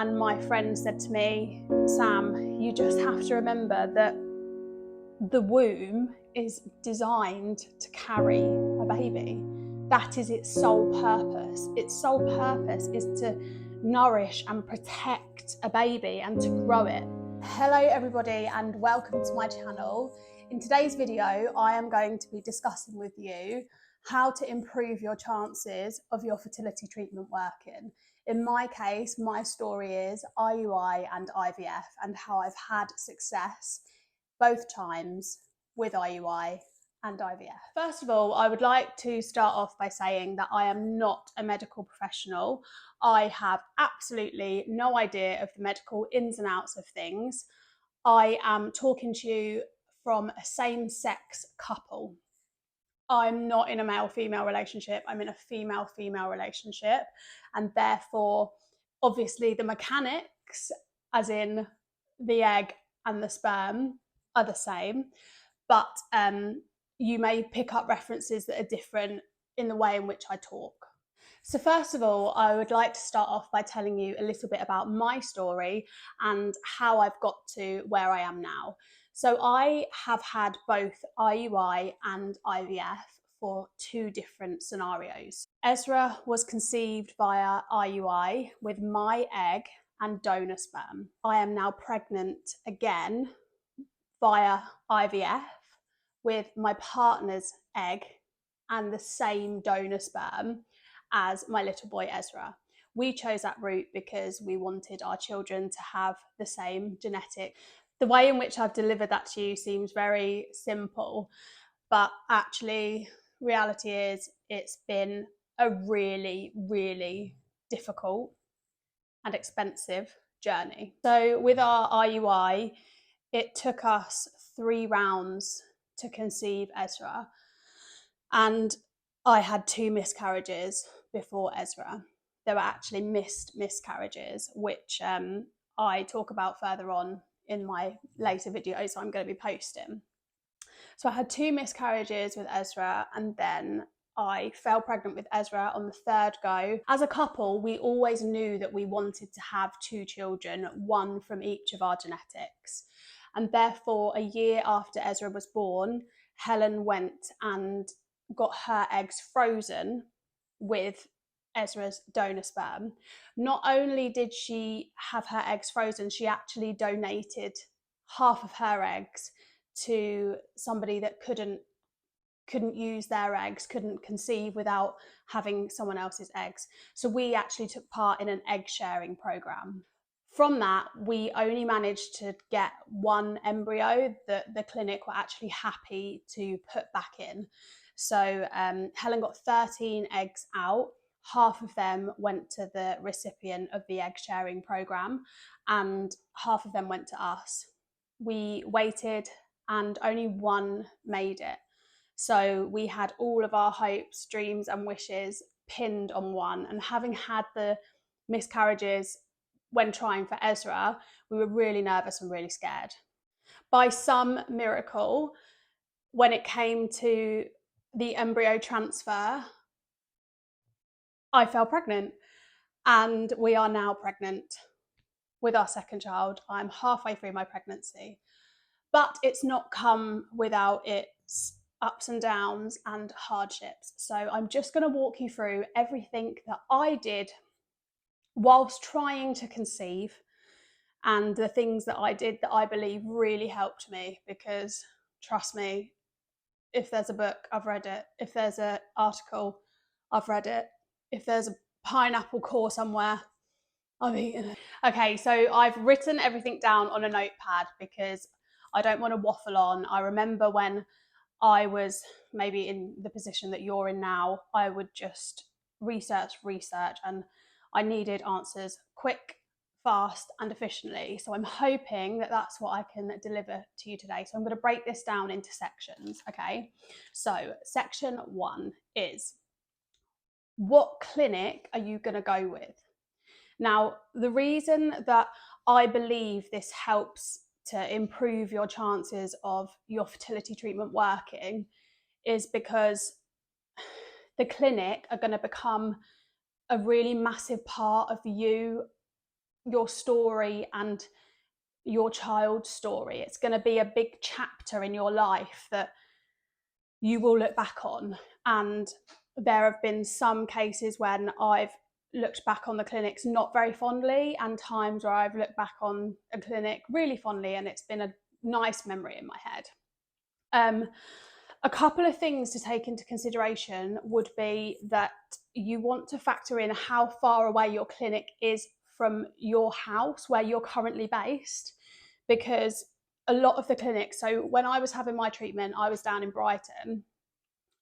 And my friend said to me, Sam, you just have to remember that the womb is designed to carry a baby. That is its sole purpose. Its sole purpose is to nourish and protect a baby and to grow it. Hello everybody and welcome to my channel. In today's video, I am going to be discussing with you how to improve your chances of your fertility treatment working. In my case, my story is IUI and IVF and how I've had success both times with IUI and IVF. First of all, I would like to start off by saying that I am not a medical professional. I have absolutely no idea of the medical ins and outs of things. I am talking to you from a same-sex couple. I'm not in a male-female relationship, I'm in a female-female relationship, and therefore, obviously the mechanics, as in the egg and the sperm, are the same, but you may pick up references that are different in the way in which I talk. So first of all, I would like to start off by telling you a little bit about my story and how I've got to where I am now. So I have had both IUI and IVF for two different scenarios. Ezra was conceived via IUI with my egg and donor sperm. I am now pregnant again via IVF with my partner's egg and the same donor sperm as my little boy Ezra. We chose that route because we wanted our children to have the same genetic. The way in which I've delivered that to you seems very simple, but actually reality is it's been a really, really difficult and expensive journey. So with our IUI, it took us 3 rounds to conceive Ezra, and I had 2 miscarriages before Ezra. There were actually missed miscarriages, which I talk about further on in my later videos I'm going to be posting. So I had 2 miscarriages with Ezra, and then I fell pregnant with Ezra on the 3rd go. As a couple, we always knew that we wanted to have 2 children, 1 from each of our genetics. And therefore, a year after Ezra was born, Helen went and got her eggs frozen with Ezra's donor sperm. Not only did she have her eggs frozen, she actually donated half of her eggs to somebody that couldn't use their eggs, couldn't conceive without having someone else's eggs. So we actually took part in an egg sharing program. From that, we only managed to get 1 embryo that the clinic were actually happy to put back in. So Helen got 13 eggs out. Half of them went to the recipient of the egg sharing program and half of them went to us. We waited and only 1 made it. So we had all of our hopes, dreams and wishes pinned on 1. And having had the miscarriages when trying for Ezra, we were really nervous and really scared. By some miracle, when it came to the embryo transfer, I fell pregnant, and we are now pregnant with our 2nd child. I'm halfway through my pregnancy, but it's not come without its ups and downs and hardships. So I'm just going to walk you through everything that I did whilst trying to conceive and the things that I did that I believe really helped me, because trust me, if there's a book, I've read it. If there's an article, I've read it. If there's a pineapple core somewhere, I've eaten it. Okay, so I've written everything down on a notepad because I don't want to waffle on. I remember when I was maybe in the position that you're in now, I would just research, and I needed answers quick, fast and efficiently. So I'm hoping that that's what I can deliver to you today. So I'm going to break this down into sections, okay? So section 1 is, what clinic are you going to go with? Now, the reason that I believe this helps to improve your chances of your fertility treatment working is because the clinic are going to become a really massive part of you your story and your child's story. It's going to be a big chapter in your life that you will look back on. And there have been some cases when I've looked back on the clinics not very fondly, and times where I've looked back on a clinic really fondly, and it's been a nice memory in my head. A couple of things to take into consideration would be that you want to factor in how far away your clinic is from your house where you're currently based, because a lot of the clinics, so when I was having my treatment, I was down in Brighton,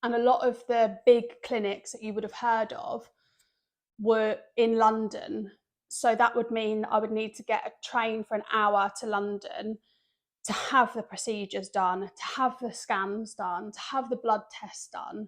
and a lot of the big clinics that you would have heard of were in London. So that would mean I would need to get a train for an hour to London to have the procedures done, to have the scans done, to have the blood tests done.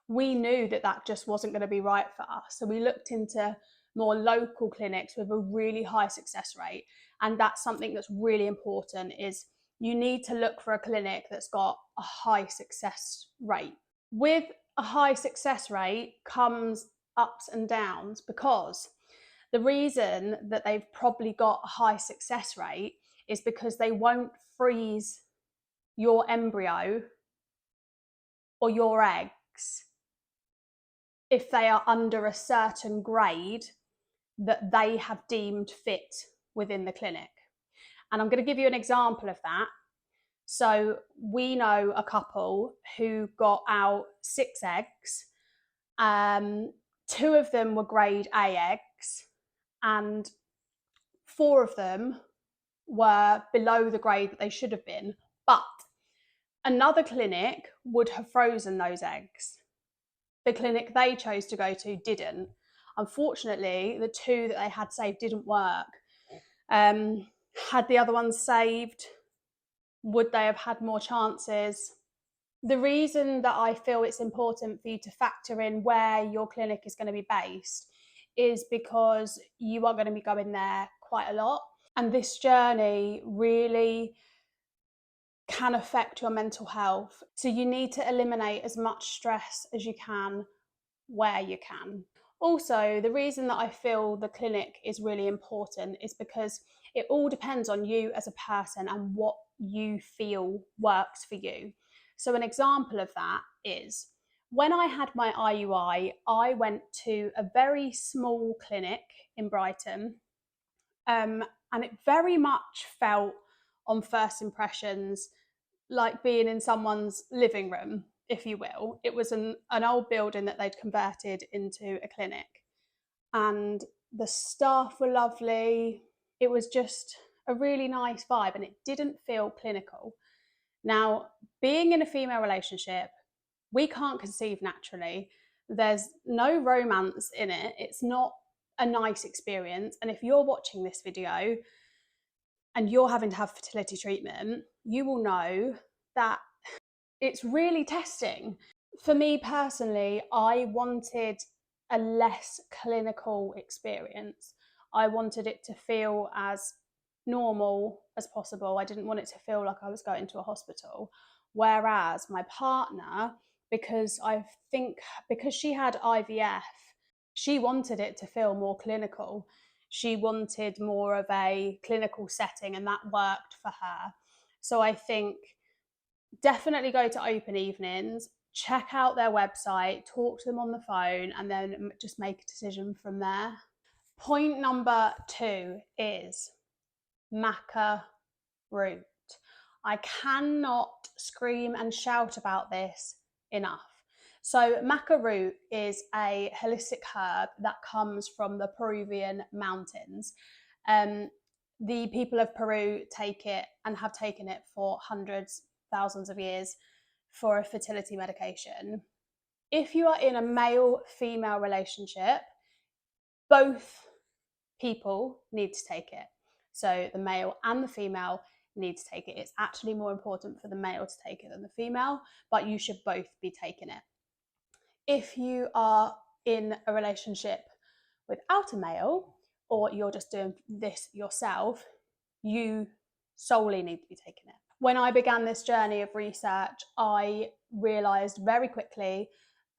We knew that that just wasn't going to be right for us. So we looked into more local clinics with a really high success rate. And that's something that's really important, is you need to look for a clinic that's got a high success rate. With a high success rate comes ups and downs, because the reason that they've probably got a high success rate is because they won't freeze your embryo or your eggs if they are under a certain grade that they have deemed fit within the clinic. And I'm going to give you an example of that. So we know a couple who got out 6 eggs. 2 of them were grade A eggs, and 4 of them were below the grade that they should have been. But another clinic would have frozen those eggs. The clinic they chose to go to didn't. Unfortunately, the 2 that they had saved didn't work. Had the other ones saved, would they have had more chances? The reason that I feel it's important for you to factor in where your clinic is going to be based is because you are going to be going there quite a lot. And this journey really can affect your mental health. So you need to eliminate as much stress as you can where you can. Also, the reason that I feel the clinic is really important is because it all depends on you as a person and what you feel works for you. So an example of that is when I had my IUI, I went to a very small clinic in Brighton, and it very much felt, on first impressions, like being in someone's living room, if you will. It was an old building that they'd converted into a clinic, and the staff were lovely. It was just a really nice vibe, and it didn't feel clinical. Now, being in a female relationship, we can't conceive naturally. There's no romance in it. It's not a nice experience. And if you're watching this video and you're having to have fertility treatment, you will know that it's really testing. For me personally, I wanted a less clinical experience. I wanted it to feel as normal as possible. I didn't want it to feel like I was going to a hospital. Whereas my partner, because she had IVF, she wanted it to feel more clinical. She wanted more of a clinical setting, and that worked for her. So I think definitely go to open evenings, check out their website, talk to them on the phone, and then just make a decision from there. Point number 2 is Macca root. I cannot scream and shout about this enough. So Macca root is a holistic herb that comes from the Peruvian mountains. The people of Peru take it and have taken it for hundreds, thousands of years for a fertility medication. If you are in a male-female relationship, both people need to take it. So the male and the female need to take it. It's actually more important for the male to take it than the female, but you should both be taking it. If you are in a relationship without a male, or you're just doing this yourself, you solely need to be taking it. When I began this journey of research, I realised very quickly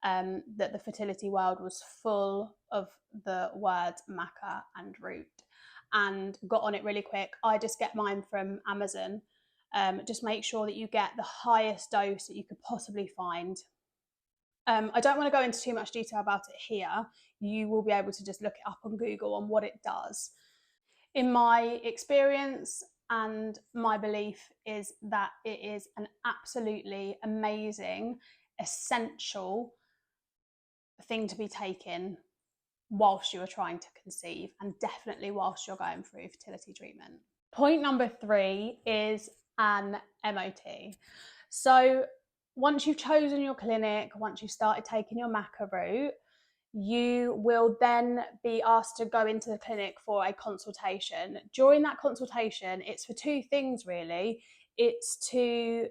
that the fertility world was full of the words Macca and root. and got on it really quick. I just get mine from Amazon. Just make sure that you get the highest dose that you could possibly find. I don't want to go into too much detail about it here. You will be able to just look it up on Google on what it does. In my experience and my belief is that it is an absolutely amazing, essential thing to be taken whilst you are trying to conceive, and definitely whilst you're going through fertility treatment. Point number 3 is an M.o.t. So once you've chosen your clinic, once you've started taking your Macca route, you will then be asked to go into the clinic for a consultation. During that consultation, it's for 2 things really. It's to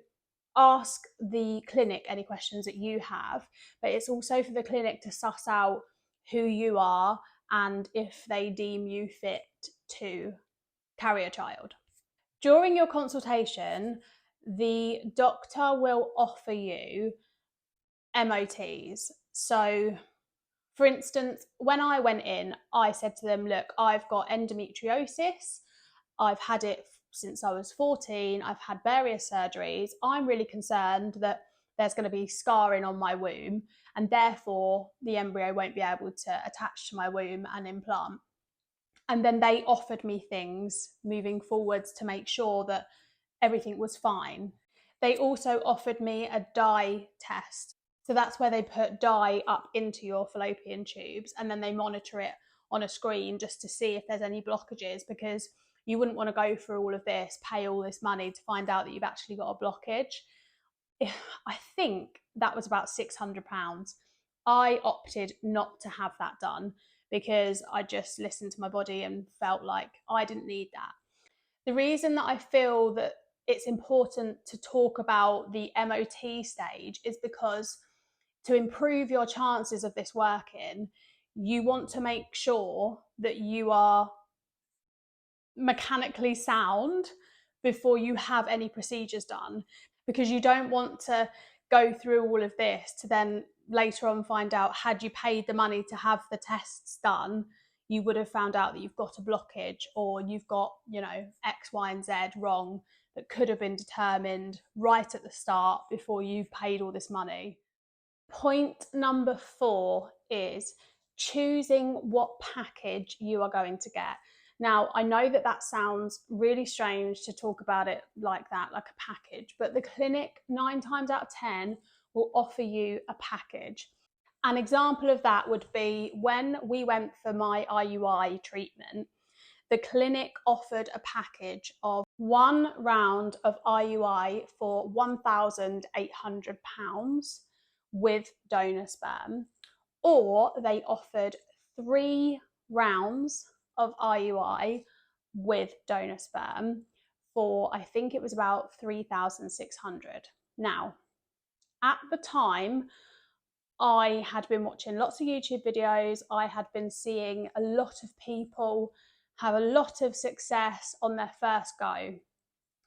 ask the clinic any questions that you have, but it's also for the clinic to suss out who you are and if they deem you fit to carry a child. During your consultation, the doctor will offer you M.o.ts. So, for instance, when I went in, I said to them, look, I've got endometriosis. I've had it since I was 14. I've had various surgeries. I'm really concerned that there's going to be scarring on my womb, and therefore the embryo won't be able to attach to my womb and implant. And then they offered me things moving forwards to make sure that everything was fine. They also offered me a dye test. So that's where they put dye up into your fallopian tubes and then they monitor it on a screen just to see if there's any blockages, because you wouldn't want to go through all of this, pay all this money to find out that you've actually got a blockage. I think that was about £600. I opted not to have that done because I just listened to my body and felt like I didn't need that. The reason that I feel that it's important to talk about the M.o.t stage is because to improve your chances of this working, you want to make sure that you are mechanically sound before you have any procedures done, because you don't want to go through all of this to then later on find out, had you paid the money to have the tests done, you would have found out that you've got a blockage or you've got, X, Y, and Z wrong that could have been determined right at the start before you've paid all this money. Point number 4 is choosing what package you are going to get. Now, I know that that sounds really strange to talk about it like that, like a package, but the clinic 9 times out of 10 will offer you a package. An example of that would be when we went for my IUI treatment, the clinic offered a package of 1 round of IUI for £1,800 with donor sperm, or they offered 3 rounds of IUI with donor sperm for, I think it was about 3,600. Now, at the time, I had been watching lots of YouTube videos. I had been seeing a lot of people have a lot of success on their first go.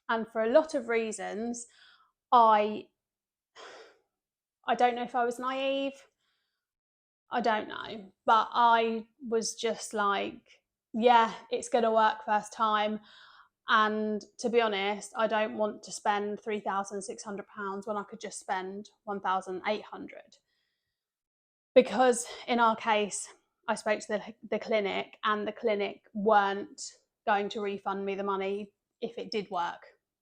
And for a lot of reasons, I don't know if I was naive. I don't know. But I was just like, yeah, it's going to work first time. And to be honest, I don't want to spend £3,600 when I could just spend £1,800. Because in our case, I spoke to the clinic and the clinic weren't going to refund me the money if it did work.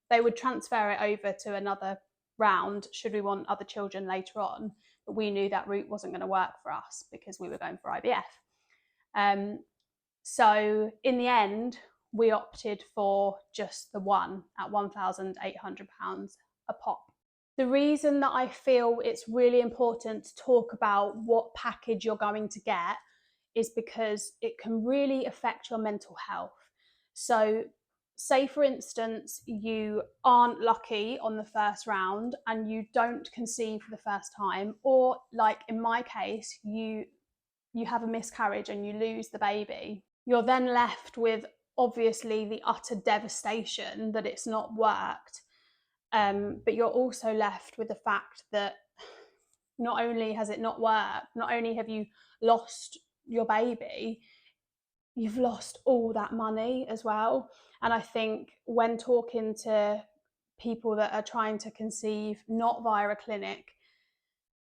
They would transfer it over to another round should we want other children later on, but we knew that route wasn't going to work for us because we were going for IVF. So in the end, we opted for just the one at £1,800 a pop. The reason that I feel it's really important to talk about what package you're going to get is because it can really affect your mental health. So say, for instance, you aren't lucky on the first round and you don't conceive for the first time, or like in my case, you have a miscarriage and you lose the baby. You're then left with obviously the utter devastation that it's not worked. But you're also left with the fact that not only has it not worked, not only have you lost your baby, you've lost all that money as well. And I think when talking to people that are trying to conceive not via a clinic,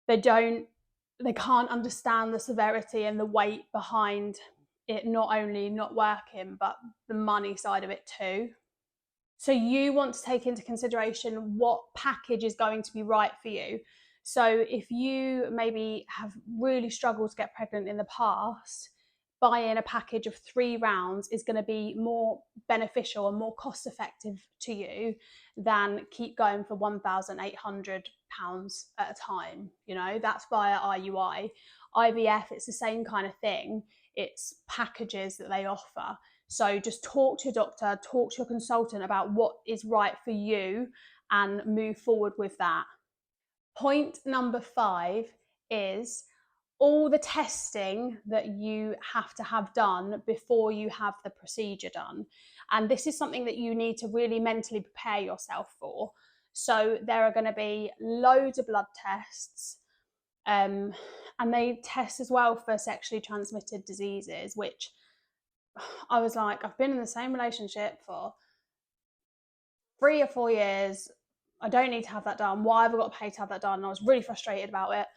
they can't understand the severity and the weight behind it, not only not working, but the money side of it too. So you want to take into consideration what package is going to be right for you. So if you maybe have really struggled to get pregnant in the past, buying a package of 3 rounds is going to be more beneficial and more cost effective to you than keep going for £1,800 at a time. You know, that's via IUI. IVF, it's the same kind of thing. It's packages that they offer. So just talk to your doctor, talk to your consultant about what is right for you and move forward with that. Point number 5 is all the testing that you have to have done before you have the procedure done. And this is something that you need to really mentally prepare yourself for. So there are going to be loads of blood tests, and they test as well for sexually transmitted diseases, which I was like, I've been in the same relationship for 3 or 4 years. I don't need to have that done. Why have I got to pay to have that done? And I was really frustrated about it.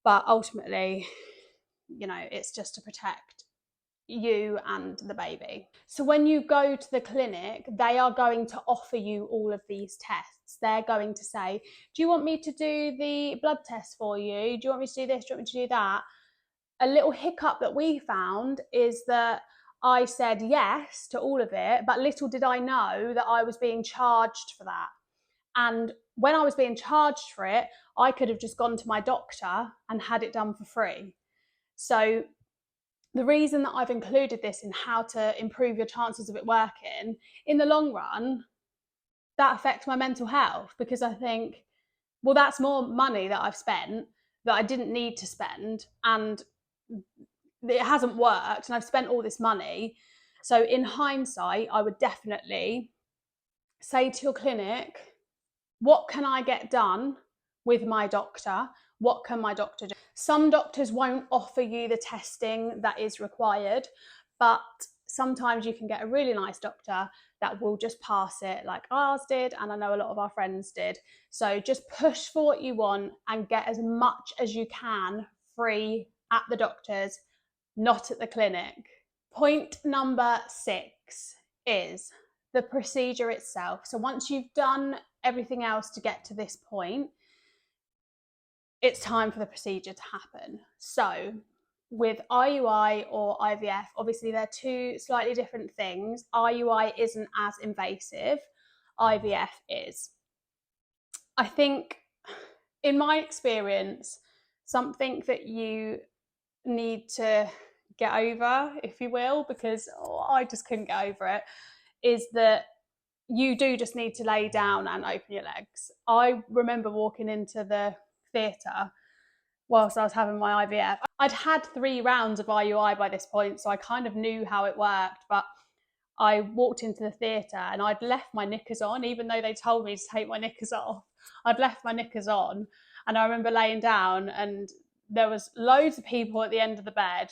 But ultimately, you know, it's just to protect you and the baby. So when you go to the clinic, they are going to offer you all of these tests. They're going to say, do you want me to do the blood test for you? Do you want me to do this? Do you want me to do that? A little hiccup that we found is that I said yes to all of it, but little did I know that I was being charged for that. And when I was being charged for it, I could have just gone to my doctor and had it done for free. So the reason that I've included this in how to improve your chances of it working, in the long run, that affects my mental health, because I think, well, that's more money that I've spent that I didn't need to spend, and it hasn't worked, and I've spent all this money. So in hindsight, I would definitely say to your clinic, what can I get done with my doctor? What can my doctor do? Some doctors won't offer you the testing that is required, but sometimes you can get a really nice doctor that will just pass it, like ours did, and I know a lot of our friends did. So just push for what you want and get as much as you can free at the doctor's, not at the clinic. Point number 6 is the procedure itself. So once you've done everything else to get to this point, it's time for the procedure to happen. So with IUI or IVF, obviously they're 2 slightly different things. IUI isn't as invasive, IVF is. I think, in my experience, something that you need to get over, if you will, because I just couldn't get over it, is that you do just need to lay down and open your legs. I remember walking into the theatre whilst I was having my IVF. I'd had 3 rounds of IUI by this point, so I kind of knew how it worked, but I walked into the theatre and I'd left my knickers on, even though they told me to take my knickers off. I'd left my knickers on, and I remember laying down and there was loads of people at the end of the bed,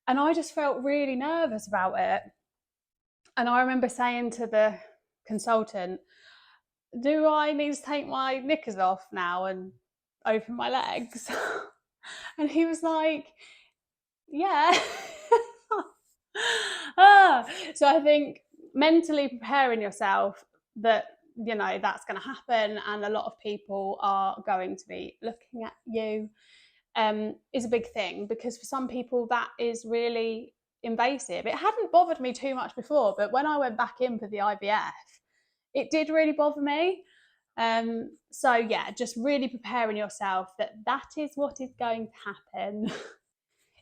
and I just felt really nervous about it. And I remember saying to the consultant, do I need to take my knickers off now and open my legs? And he was like, yeah. So I think mentally preparing yourself that, you know, that's going to happen and a lot of people are going to be looking at you is a big thing, because for some people that is really invasive. It hadn't bothered me too much before, but when I went back in for the IVF, it did really bother me. So yeah, just really preparing yourself that that is what is going to happen.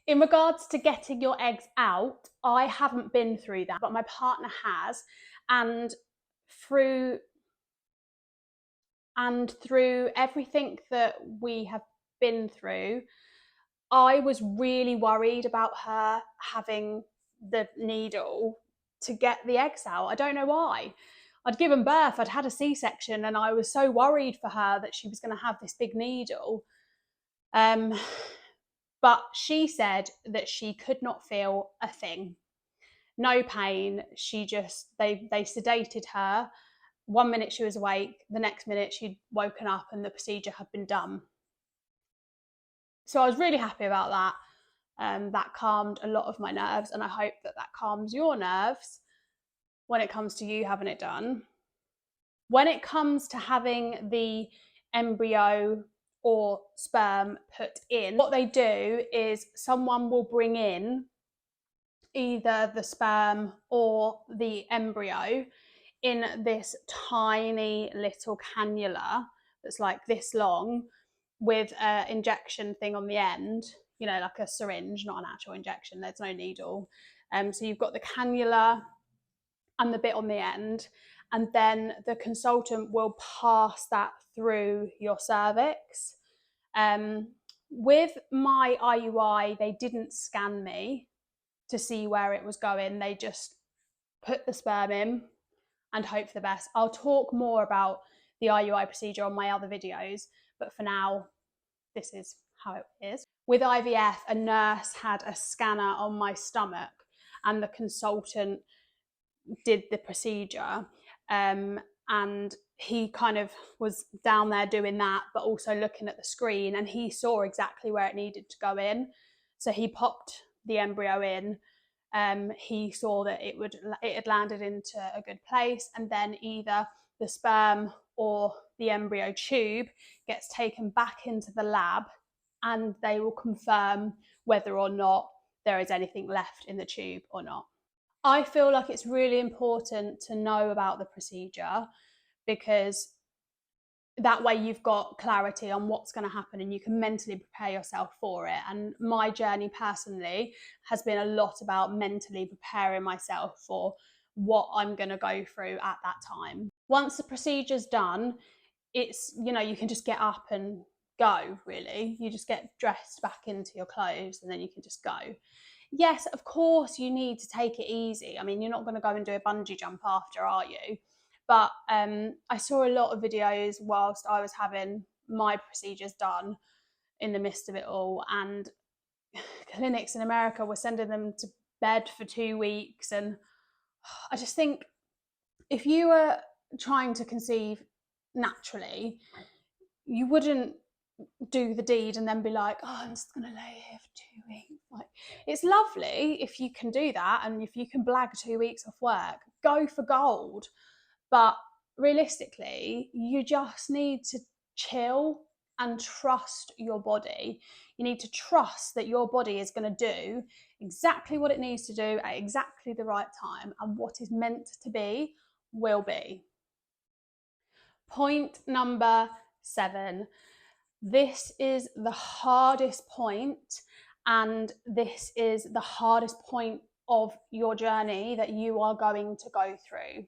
In regards to getting your eggs out, I haven't been through that, but my partner has. And through everything that we have been through, I was really worried about her having the needle to get the eggs out. I don't know why. I'd given birth, I'd had a C-section, and I was so worried for her that she was going to have this big needle. But she said that she could not feel a thing. no pain. They sedated her. 1 minute she was awake, the next minute she'd woken up and the procedure had been done. So I was really happy about that. That calmed a lot of my nerves, and I hope that calms your nerves when it comes to you having it done. When it comes to having the embryo or sperm put in, what they do is someone will bring in either the sperm or the embryo in this tiny little cannula that's like this long with an injection thing on the end, you know, like a syringe, not an actual injection, there's no needle. So you've got the cannula and the bit on the end, and then the consultant will pass that through your cervix. With my IUI, they didn't scan me to see where it was going. They just put the sperm in and hope for the best. I'll talk more about the IUI procedure on my other videos, but for now, this is how it is. With IVF, a nurse had a scanner on my stomach and the consultant did the procedure. And he kind of was down there doing that, but also looking at the screen, and he saw exactly where it needed to go in. So he popped the embryo in. He saw that it had landed into a good place, and then either the sperm or the embryo tube gets taken back into the lab, and they will confirm whether or not there is anything left in the tube or not. I feel like it's really important to know about the procedure, because that way you've got clarity on what's going to happen and you can mentally prepare yourself for it. And my journey personally has been a lot about mentally preparing myself for what I'm going to go through at that time. Once the procedure's done, it's, you know, you can just get up and go, really. You just get dressed back into your clothes and then you can just go. Yes, of course, you need to take it easy. I mean, you're not going to go and do a bungee jump after, are you? But I saw a lot of videos whilst I was having my procedures done in the midst of it all, and clinics in America were sending them to bed for 2 weeks. And I just think if you were trying to conceive naturally, you wouldn't do the deed and then be like, oh, I'm just gonna lay here for 2 weeks. Like, it's lovely if you can do that, and if you can blag 2 weeks off work, go for gold. But realistically, you just need to chill and trust your body. You need to trust that your body is going to do exactly what it needs to do at exactly the right time, and what is meant to be will be. Point number 7. This is the hardest point, and this is the hardest point of your journey that you are going to go through.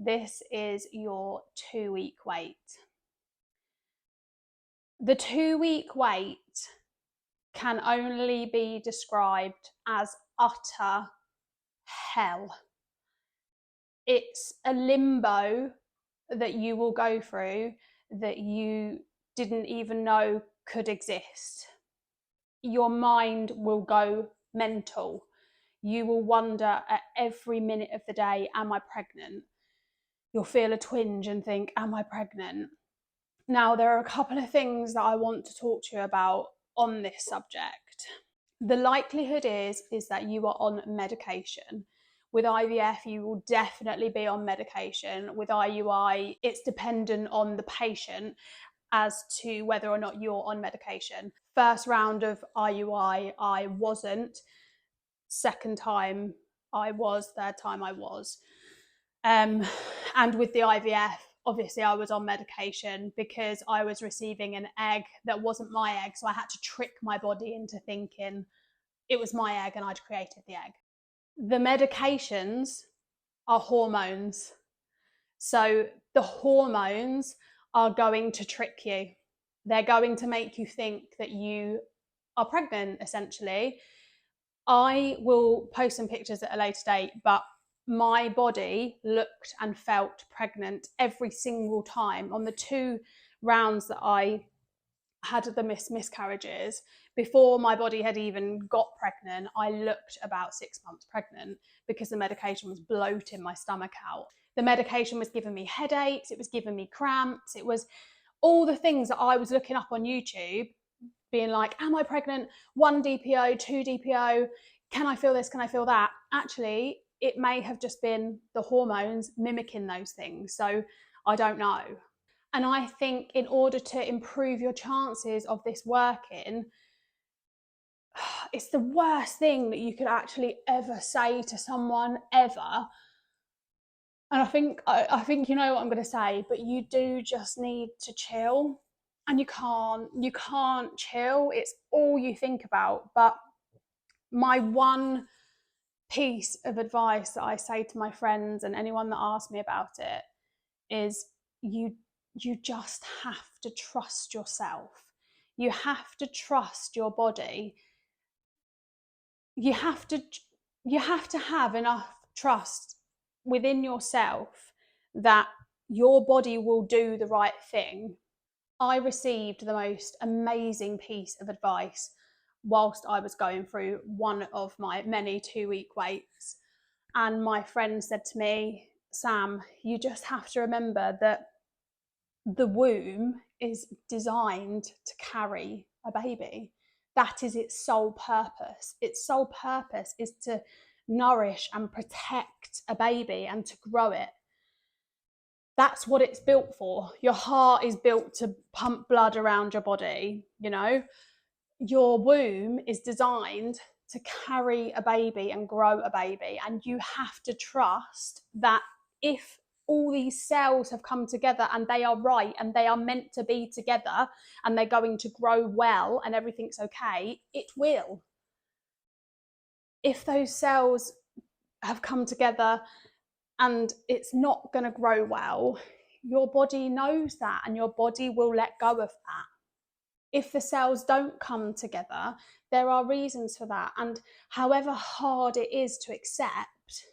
This is your 2-week wait. The 2-week wait can only be described as utter hell. It's a limbo that you will go through that you didn't even know could exist. Your mind will go mental. You will wonder at every minute of the day, am I pregnant? You'll feel a twinge and think, am I pregnant? Now, there are a couple of things that I want to talk to you about on this subject. The likelihood is that you are on medication. With IVF, you will definitely be on medication. With IUI, it's dependent on the patient as to whether or not you're on medication. First round of IUI, I wasn't. Second time, I was. Third time, I was. And with the IVF, obviously I was on medication because I was receiving an egg that wasn't my egg. So I had to trick my body into thinking it was my egg and I'd created the egg. The medications are hormones. So the hormones are going to trick you. They're going to make you think that you are pregnant, essentially. I will post some pictures at a later date, but my body looked and felt pregnant every single time on the 2 rounds that I had the miscarriages, before my body had even got pregnant, I looked about 6 months pregnant because the medication was bloating my stomach out. The medication was giving me headaches, it was giving me cramps, it was all the things that I was looking up on YouTube, being like, am I pregnant? 1 DPO, 2 DPO, can I feel this, can I feel that? Actually, it may have just been the hormones mimicking those things. So I don't know. And I think in order to improve your chances of this working, it's the worst thing that you could actually ever say to someone ever. And I think you know what I'm going to say, but you do just need to chill, and you can't chill. It's all you think about. But my one piece of advice that I say to my friends and anyone that asks me about it is you just have to trust yourself. You have to trust your body. You have to have enough trust within yourself that your body will do the right thing. I received the most amazing piece of advice whilst I was going through one of my many 2-week waits. And my friend said to me, Sam, you just have to remember that the womb is designed to carry a baby. That is its sole purpose. Its sole purpose is to nourish and protect a baby and to grow it. That's what it's built for. Your heart is built to pump blood around your body, you know. Your womb is designed to carry a baby and grow a baby. And you have to trust that if all these cells have come together and they are right and they are meant to be together and they're going to grow well and everything's okay, it will. If those cells have come together and it's not going to grow well, your body knows that and your body will let go of that. If the cells don't come together, there are reasons for that. And however hard it is to accept,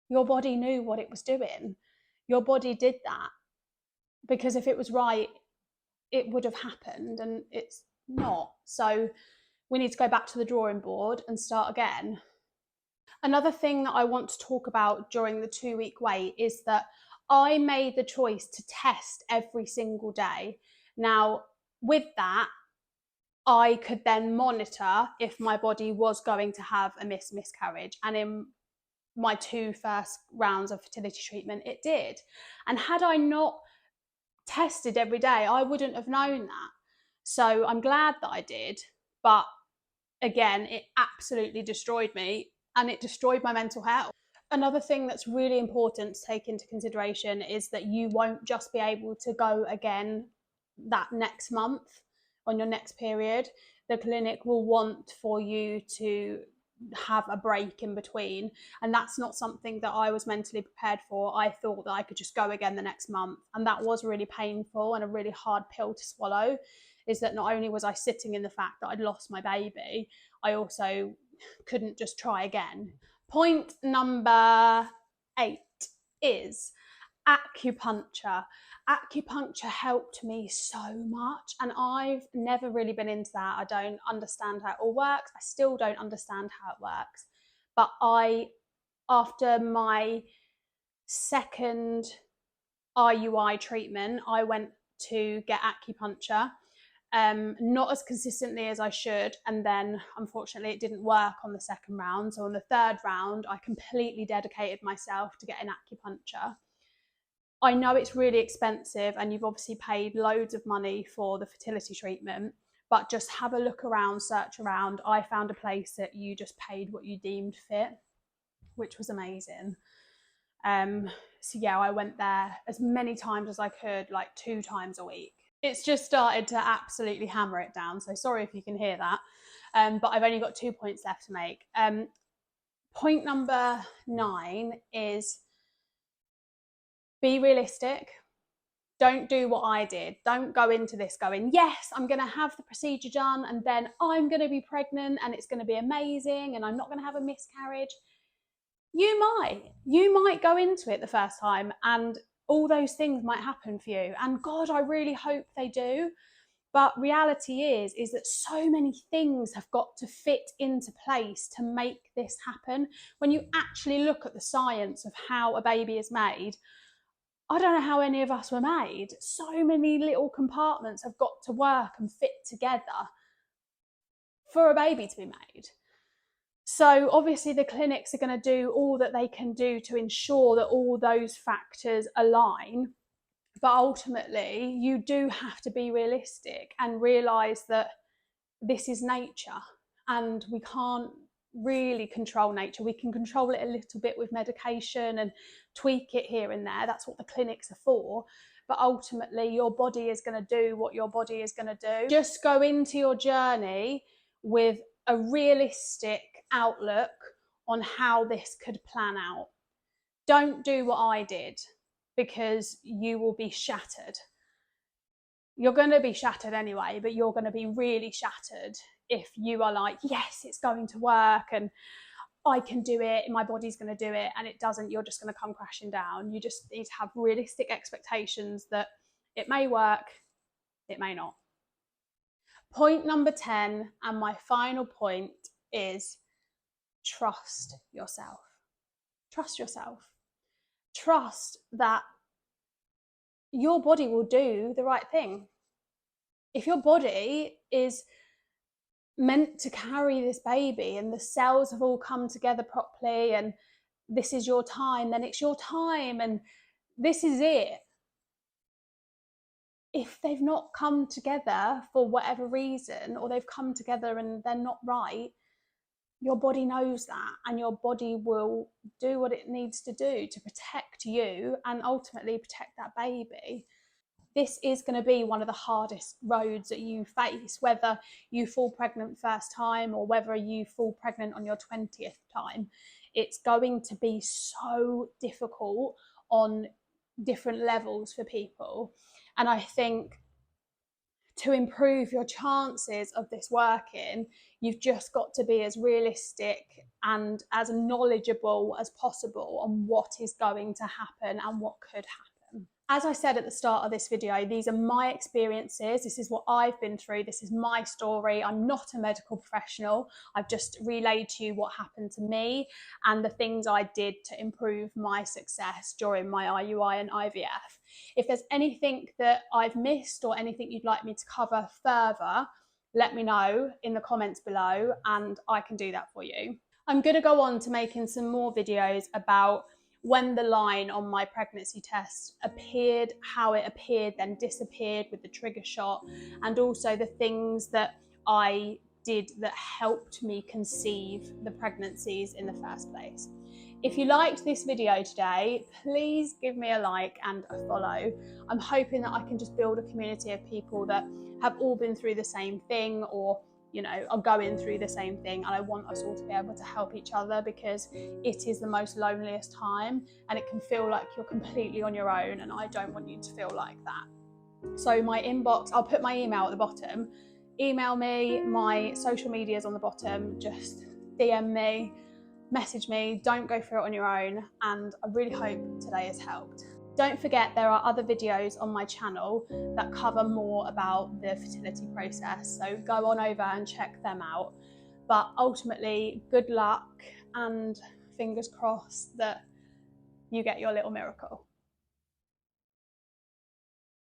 your body knew what it was doing. Your body did that because if it was right, it would have happened, and it's not. So we need to go back to the drawing board and start again. Another thing that I want to talk about during the 2-week wait is that I made the choice to test every single day. Now, with that, I could then monitor if my body was going to have a miscarriage. And in my 2 first rounds of fertility treatment, it did. And had I not tested every day, I wouldn't have known that. So I'm glad that I did. But again, it absolutely destroyed me and it destroyed my mental health. Another thing that's really important to take into consideration is that you won't just be able to go again that next month on your next period. The clinic will want for you to have a break in between, and that's not something that I was mentally prepared for. I thought that I could just go again the next month, and that was really painful and a really hard pill to swallow, is that not only was I sitting in the fact that I'd lost my baby, I also couldn't just try again. Point number 8 is acupuncture. Acupuncture helped me so much, and I've never really been into that. I don't understand how it all works. I still don't understand how it works. But after my second IUI treatment, I went to get acupuncture, not as consistently as I should, and then unfortunately it didn't work on the second round. So on the third round, I completely dedicated myself to getting acupuncture. I know it's really expensive and you've obviously paid loads of money for the fertility treatment, but just have a look around, search around. I found a place that you just paid what you deemed fit, which was amazing. So yeah, I went there as many times as I could, like 2 times a week. It's just started to absolutely hammer it down, so sorry if you can hear that. But I've only got 2 points left to make. Point number 9 is be realistic. Don't do what I did. Don't go into this going, yes, I'm going to have the procedure done and then I'm going to be pregnant and it's going to be amazing and I'm not going to have a miscarriage. You might go into it the first time and all those things might happen for you. And God, I really hope they do. But reality is that so many things have got to fit into place to make this happen. When you actually look at the science of how a baby is made, I don't know how any of us were made. So many little compartments have got to work and fit together for a baby to be made. So obviously the clinics are going to do all that they can do to ensure that all those factors align. But ultimately, you do have to be realistic and realise that this is nature and we can't really control nature. We can control it a little bit with medication and tweak it here and there. That's what the clinics are for. But ultimately, your body is going to do what your body is going to do. Just go into your journey with a realistic outlook on how this could plan out. Don't do what I did, because you will be shattered. You're going to be shattered anyway, but you're going to be really shattered if you are like, yes, it's going to work and I can do it, my body's going to do it, and it doesn't. You're just going to come crashing down. You just need to have realistic expectations that it may work, it may not. Point number 10, and my final point, is trust yourself. Trust yourself. Trust that your body will do the right thing. If your body is meant to carry this baby and the cells have all come together properly and this is your time, then it's your time and this is it. If they've not come together for whatever reason, or they've come together and they're not right, your body knows that, and your body will do what it needs to do to protect you and ultimately protect that baby. This is going to be one of the hardest roads that you face, whether you fall pregnant first time or whether you fall pregnant on your 20th time. It's going to be so difficult on different levels for people. And I think to improve your chances of this working, you've just got to be as realistic and as knowledgeable as possible on what is going to happen and what could happen. As I said at the start of this video, these are my experiences. This is what I've been through. This is my story. I'm not a medical professional. I've just relayed to you what happened to me and the things I did to improve my success during my IUI and IVF. If there's anything that I've missed or anything you'd like me to cover further, let me know in the comments below and I can do that for you. I'm going to go on to making some more videos about when the line on my pregnancy test appeared, how it appeared, then disappeared with the trigger shot, and also the things that I did that helped me conceive the pregnancies in the first place. If you liked this video today, please give me a like and a follow. I'm hoping that I can just build a community of people that have all been through the same thing, or are going through the same thing, and I want us all to be able to help each other, because it is the most loneliest time and it can feel like you're completely on your own, and I don't want you to feel like that. So my inbox, I'll put my email at the bottom. Email me, my social media is on the bottom, just DM me, message me, don't go through it on your own, and I really hope today has helped. Don't forget, there are other videos on my channel that cover more about the fertility process, so go on over and check them out. But ultimately, good luck and fingers crossed that you get your little miracle.